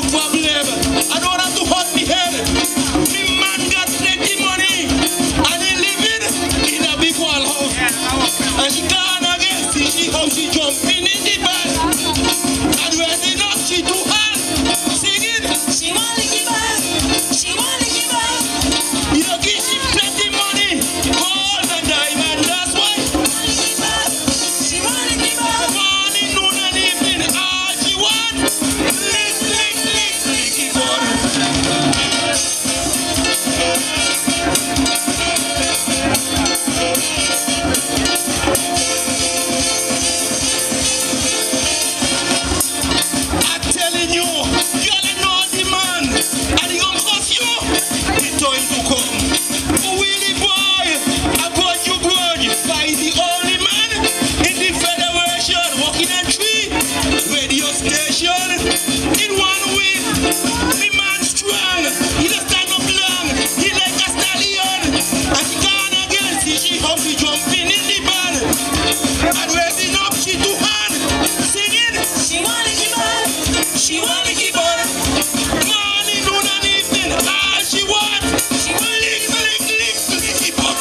problem. I don't have to hurt me head. Me man got plenty money and he living in a big wall house. And she gone again, see how she jumping in the bed. And when she knock, she do hand singing. She wanna give up, she wanna give up. You know, give she plenty money, gold and diamond, that's why. She wanna give up. Morning, noon and evening, all she want. Licky bud. I'm telling you, you only know the man, and he gonna cost you. The time to come. Willie boy, I got you grudge. By the only man in the federation, walking on 3 radio station. In one week, the man strong. He don't stand up long. He like a stallion. And she gone again. See she how she jumping in the band. And raising up, she do hand singing. She wanna give up. She wanna give up. Morning, noon and evening, all she want. She lick, keep up.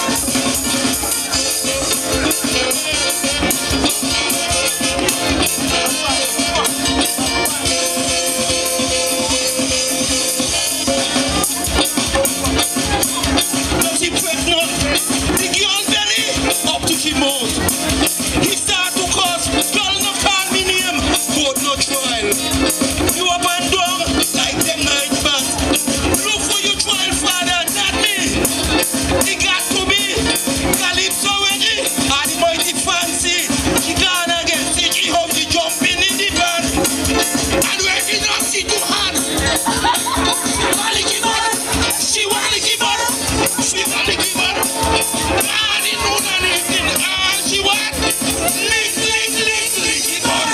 Now she pregnant. The girl belly up to she mouth. He start to cuss. Girl no call me name, but no trial. You up and down like them night bats. Look for your trial, father, not me. It got to be Calypso Wedgie and the mighty fancy. She gone again, see she how she jumping in the band. And when she not see to hand. She wanna give up. She wanna give up. Morning, noon and evening, all she want. Lick, keep on.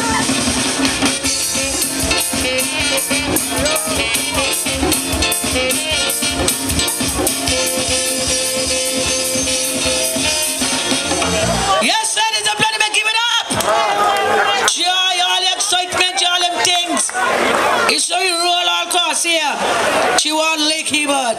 Yes, ladies and gentlemen, give it up! Joy, all the excitement, all them things. It's how you roll all across here. She want Licky, bud.